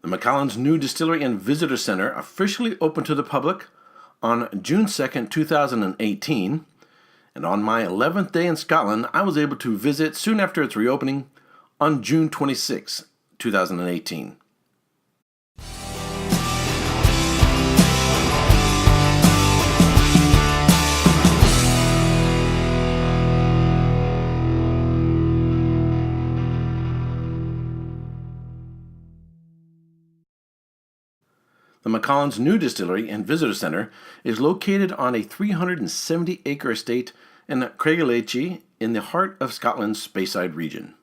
The Macallan's new distillery and visitor center officially opened to the public on June 2nd, 2018, and on my 11th day in Scotland, I was able to visit soon after its reopening on June 26, 2018. The Macallan's new distillery and visitor center is located on a 370-acre estate in Craigielachi in the heart of Scotland's Speyside region.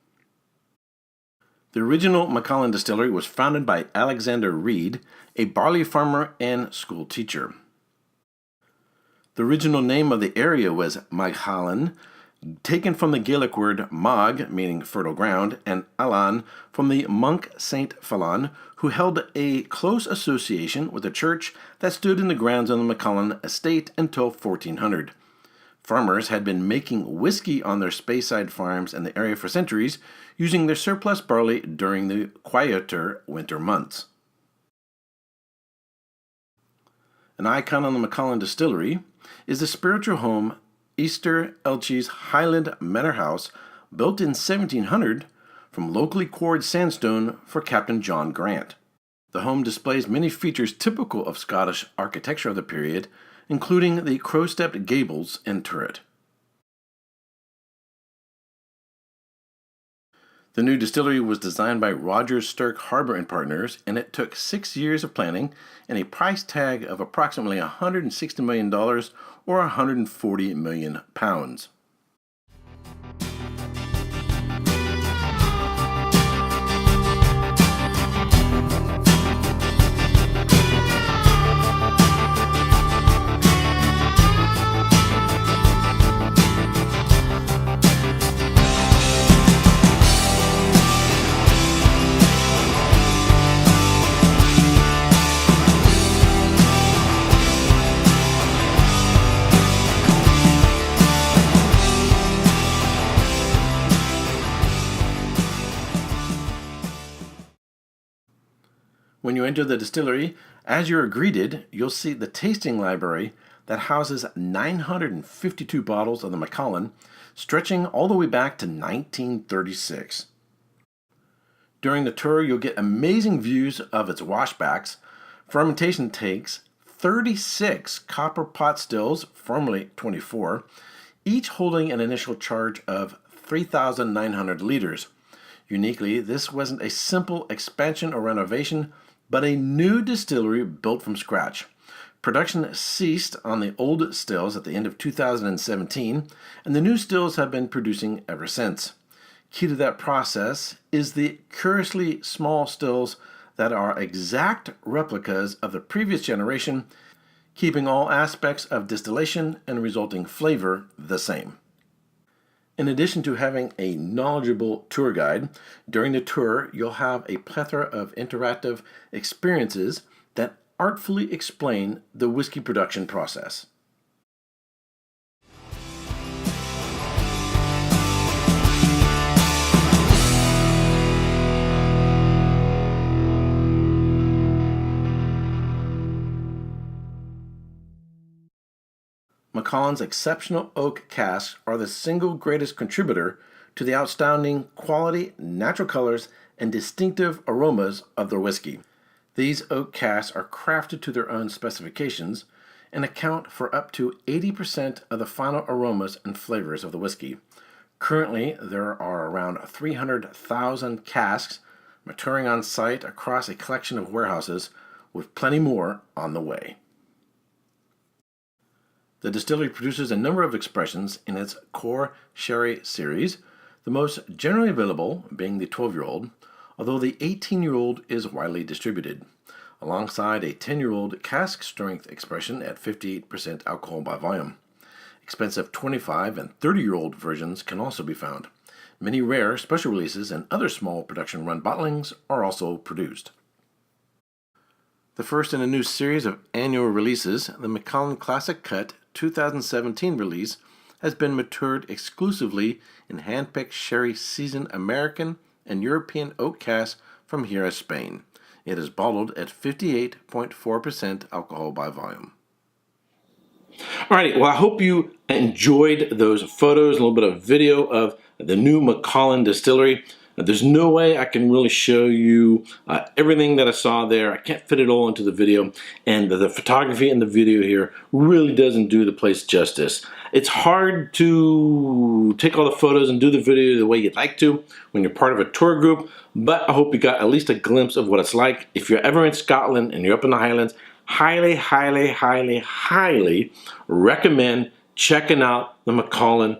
The original Macallan Distillery was founded by Alexander Reid, a barley farmer and school teacher. The original name of the area was Macallan, taken from the Gaelic word mag, meaning fertile ground, and Alan from the monk Saint Fallon, who held a close association with the church that stood in the grounds of the Macallan estate until 1400. Farmers had been making whiskey on their Speyside farms in the area for centuries, using their surplus barley during the quieter winter months. An icon on the Macallan Distillery is the spiritual home Easter Elchies Highland Manor House, built in 1700 from locally quarried sandstone for Captain John Grant. The home displays many features typical of Scottish architecture of the period, including the crow-stepped gables and turret. The new distillery was designed by Roger Stirk Harbour and Partners, and it took 6 years of planning and a price tag of approximately $160 million or 140 million pounds. When you enter the distillery, as you are greeted, you'll see the tasting library that houses 952 bottles of the Macallan, stretching all the way back to 1936. During the tour, you'll get amazing views of its washbacks, fermentation tanks, 36 copper pot stills, formerly 24, each holding an initial charge of 3,900 liters. Uniquely, this wasn't a simple expansion or renovation, but a new distillery built from scratch. Production ceased on the old stills at the end of 2017, and the new stills have been producing ever since. Key to that process is the curiously small stills that are exact replicas of the previous generation, keeping all aspects of distillation and resulting flavor the same. In addition to having a knowledgeable tour guide, during the tour you'll have a plethora of interactive experiences that artfully explain the whiskey production process. Macallan's exceptional oak casks are the single greatest contributor to the outstanding quality, natural colors, and distinctive aromas of their whiskey. These oak casks are crafted to their own specifications and account for up to 80% of the final aromas and flavors of the whiskey. Currently, there are around 300,000 casks maturing on site across a collection of warehouses, with plenty more on the way. The distillery produces a number of expressions in its core sherry series, the most generally available being the 12-year-old, although the 18-year-old is widely distributed, alongside a 10-year-old cask strength expression at 58% alcohol by volume. Expensive 25 and 30-year-old versions can also be found. Many rare special releases and other small production run bottlings are also produced. The first in a new series of annual releases, the Macallan Classic Cut 2017 release has been matured exclusively in hand-picked sherry seasoned American and European oak casks from Jerez, Spain. It is bottled at 58.4% alcohol by volume. Alrighty, well, I hope you enjoyed those photos, a little bit of video of the new Macallan Distillery. There's no way I can really show you everything that I saw there. I can't fit it all into the video, and the photography in the video here really doesn't do the place justice. It's hard to take all the photos and do the video the way you'd like to when you're part of a tour group, but I hope you got at least a glimpse of what it's like. If you're ever in Scotland and you're up in the Highlands, highly, highly, highly, highly recommend checking out the Macallan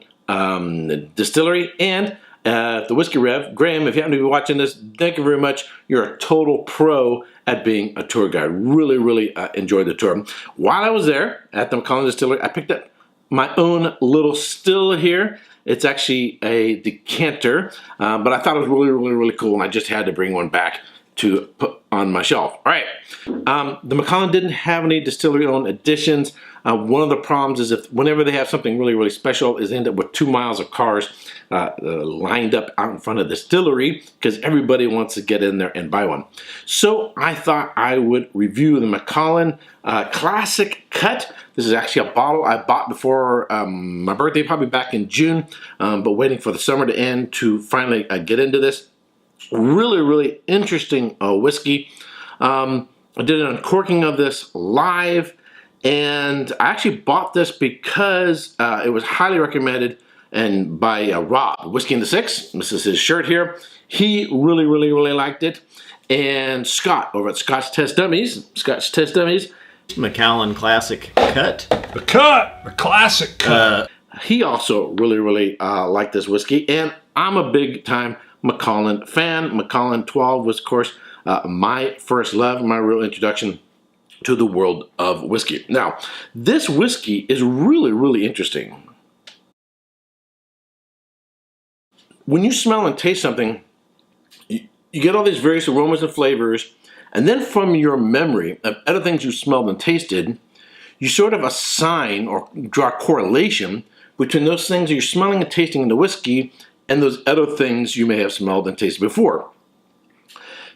Distillery and the Whiskey Rev. Graham, if you happen to be watching this, thank you very much. You're a total pro at being a tour guide. Really, really enjoyed the tour. While I was there at the Macallan Distillery, I picked up my own little still here. It's actually a decanter, but I thought it was really, really, really cool, and I just had to bring one back to put on my shelf. All right, the Macallan didn't have any distillery-owned editions. One of the problems is if whenever they have something really, really special is they end up with 2 miles of cars lined up out in front of the distillery because everybody wants to get in there and buy one. So I thought I would review the Macallan Classic Cut. This is actually a bottle I bought before my birthday, probably back in June, but waiting for the summer to end to finally get into this. Really, really interesting whiskey. I did an uncorking of this live, and I actually bought this because it was highly recommended and by Rob, Whiskey in the Six. This is his shirt here. He really, really, really liked it. And Scott over at Scotch Test Dummies, Macallan Classic Cut. The classic cut. He also really, really liked this whiskey, and I'm a big time Macallan fan. Macallan 12 was, of course, my first love, my real introduction to the world of whiskey. Now, this whiskey is really, really interesting. When you smell and taste something, you get all these various aromas and flavors, and then from your memory of other things you smelled and tasted, you sort of assign or draw a correlation between those things that you're smelling and tasting in the whiskey and those other things you may have smelled and tasted before.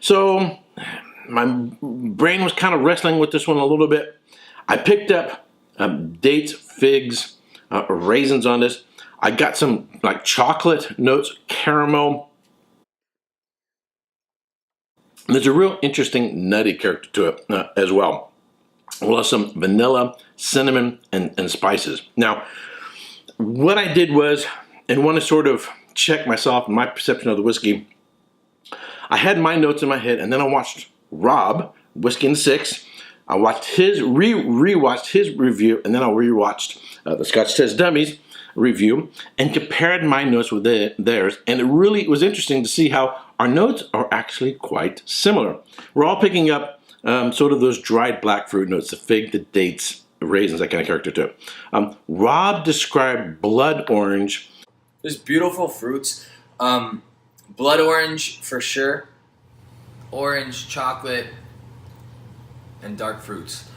So my brain was kind of wrestling with this one a little bit. I picked up dates, figs, raisins on this. I got some like chocolate notes, caramel. And there's a real interesting nutty character to it as well. Well, some vanilla, cinnamon, and spices. Now, what I did was, and want to sort of check myself and my perception of the whiskey, I had my notes in my head, and then I watched Rob, Whiskey in the Six. I watched his, rewatched his review, and then I rewatched the Scotch Test Dummies review and compared my notes with theirs, and it really was interesting to see how our notes are actually quite similar. We're all picking up sort of those dried black fruit notes, the fig, the dates, the raisins, that kind of character to it. Rob described blood orange. There's beautiful fruits. Blood orange for sure. Orange, chocolate, and dark fruits.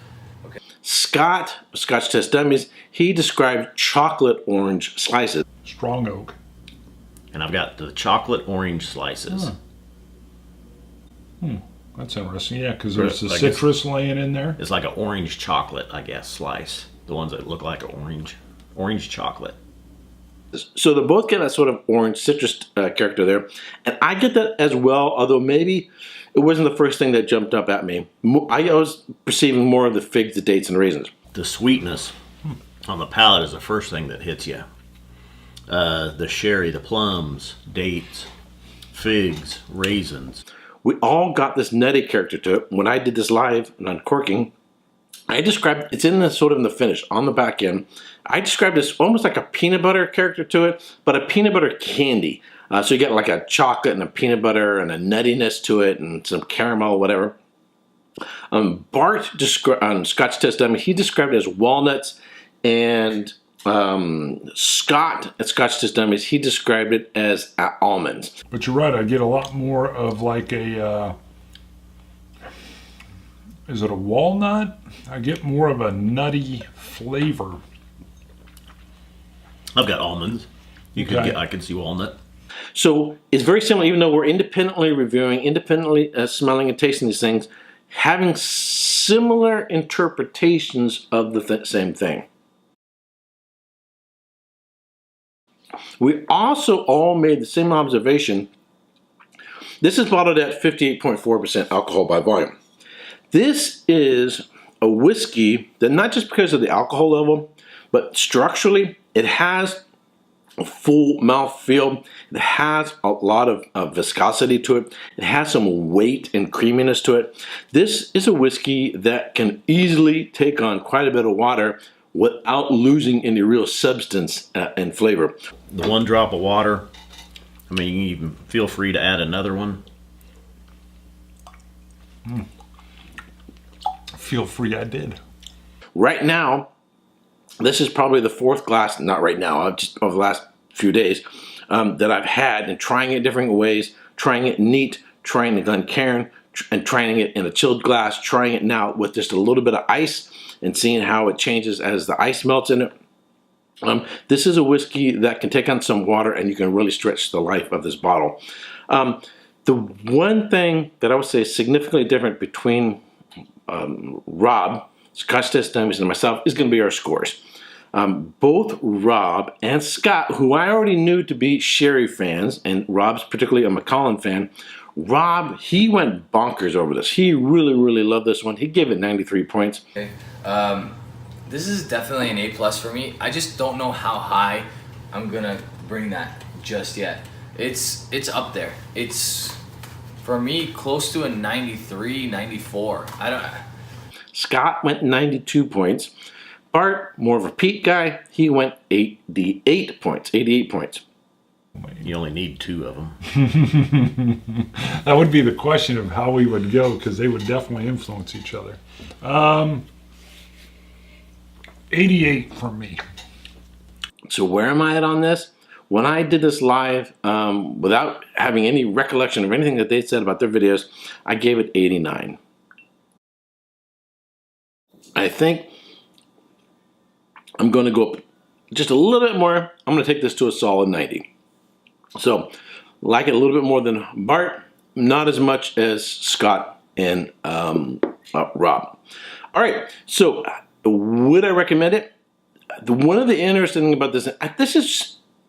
Okay. Scott, Scotch Test Dummies, he described chocolate orange slices. Strong oak. And I've got the chocolate orange slices. That's interesting. Yeah, because there's the Like citrus laying in there. It's like an orange chocolate, I guess, slice. The ones that look like an orange chocolate. So they both get that sort of orange citrus character there. And I get that as well, although maybe it wasn't the first thing that jumped up at me. I was perceiving more of the figs, the dates, and raisins. The sweetness on the palate is the first thing that hits you. The sherry, the plums, dates, figs, raisins. We all got this nutty character to it. When I did this live and uncorking, I described, it's in the sort of in the finish, on the back end, I described this almost like a peanut butter character to it, but a peanut butter candy. So you get like a chocolate and a peanut butter and a nuttiness to it and some caramel, whatever. Bart on Scotch Test Dummy, he described it as walnuts, and Scott at Scotch Test Dummies, he described it as almonds. But you're right, I get a lot more of like a, is it a walnut? I get more of a nutty flavor. I've got almonds. I can see walnut. So it's very similar, even though we're independently reviewing, independently smelling and tasting these things, having similar interpretations of the same thing. We also all made the same observation. This is bottled at 58.4% alcohol by volume. This is a whiskey that, not just because of the alcohol level, but structurally, it has a full mouth feel. It has a lot of viscosity to it. It has some weight and creaminess to it. This is a whiskey that can easily take on quite a bit of water without losing any real substance and flavor. The 1 drop of water, I mean, you can even feel free to add another one. Feel free, I did. Right now, this is probably the 4th glass, not right now, just over the last few days, that I've had, and trying it different ways, trying it neat, trying the Glencairn, and trying it in a chilled glass, trying it now with just a little bit of ice, and seeing how it changes as the ice melts in it. This is a whiskey that can take on some water, and you can really stretch the life of this bottle. The one thing that I would say is significantly different between Rob, Scotch Distillery, and myself is going to be our scores. Both Rob and Scott, who I already knew to be sherry fans, and Rob's particularly a Macallan fan, Rob, he went bonkers over this. He really, really loved this one. He gave it 93 points. Okay. This is definitely an A+ for me. I just don't know how high I'm gonna bring that just yet. It's up there. It's, for me, close to a 93, 94. I don't. Scott went 92 points. Bart, more of a Pete guy, he went 88 points. You only need 2 of them. That would be the question of how we would go, because they would definitely influence each other. 88 for me. So where am I at on this? When I did this live, without having any recollection of anything that they said about their videos, I gave it 89. I think I'm going to go up just a little bit more. I'm going to take this to a solid 90. So, like it a little bit more than Bart, not as much as Scott and Rob. All right, so would I recommend it? One of the interesting things about this,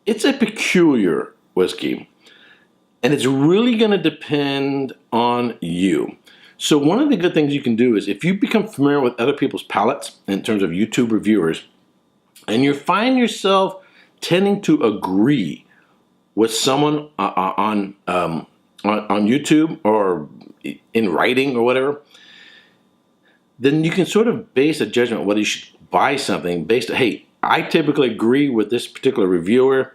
it's a peculiar whiskey, and it's really going to depend on you. So one of the good things you can do is, if you become familiar with other people's palates in terms of YouTube reviewers, and you find yourself tending to agree with someone on YouTube or in writing or whatever, then you can sort of base a judgment whether you should buy something based on, hey, I typically agree with this particular reviewer,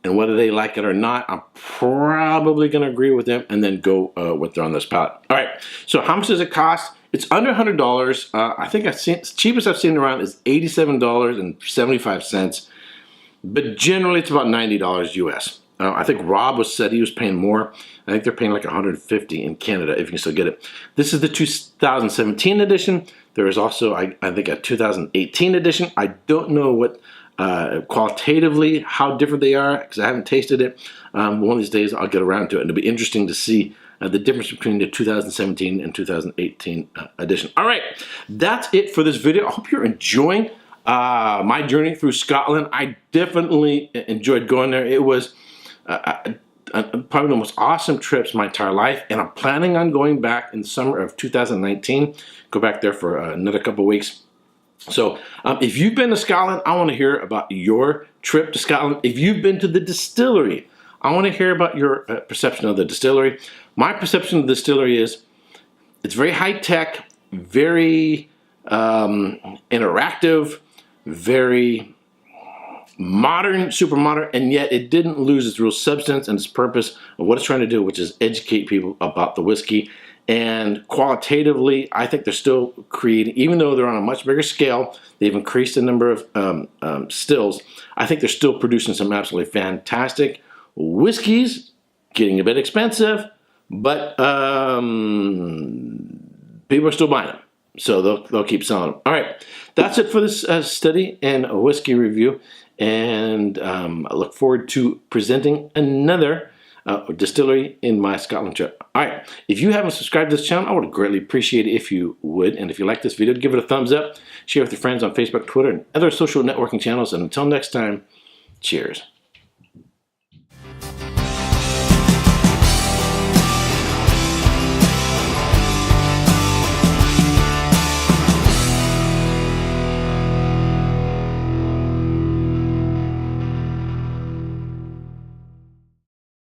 and whether they like it or not, I'm probably going to agree with them and then go with their on this palette. All right, so how much does it cost? It's under $100. I think the cheapest I've seen around is $87.75, but generally it's about $90 US. I think Rob said he was paying more. I think they're paying like $150 in Canada if you can still get it. This is the 2017 edition. There is also, I think, a 2018 edition. I don't know what qualitatively how different they are, because I haven't tasted it. One of these days I'll get around to it, and it'll be interesting to see the difference between the 2017 and 2018 edition. All right, that's it for this video. I hope you're enjoying my journey through Scotland. I definitely enjoyed going there. It was probably the most awesome trips my entire life, and I'm planning on going back in the summer of 2019. Go back there for another couple of weeks. So if you've been to Scotland, I want to hear about your trip to Scotland. If you've been to the distillery, I want to hear about your perception of the distillery. My perception of the distillery is it's very high-tech, very interactive, very modern, super modern, and yet it didn't lose its real substance and its purpose of what it's trying to do, which is educate people about the whiskey. And qualitatively, I think they're still creating, even though they're on a much bigger scale, they've increased the number of stills. I think they're still producing some absolutely fantastic whiskeys, getting a bit expensive, but people are still buying them. So they'll keep selling them. All right, that's it for this study and a whiskey review. And I look forward to presenting another distillery in my Scotland trip. All right, if you haven't subscribed to this channel, I would greatly appreciate it if you would. And if you like this video, give it a thumbs up. Share with your friends on Facebook, Twitter, and other social networking channels. And until next time, cheers.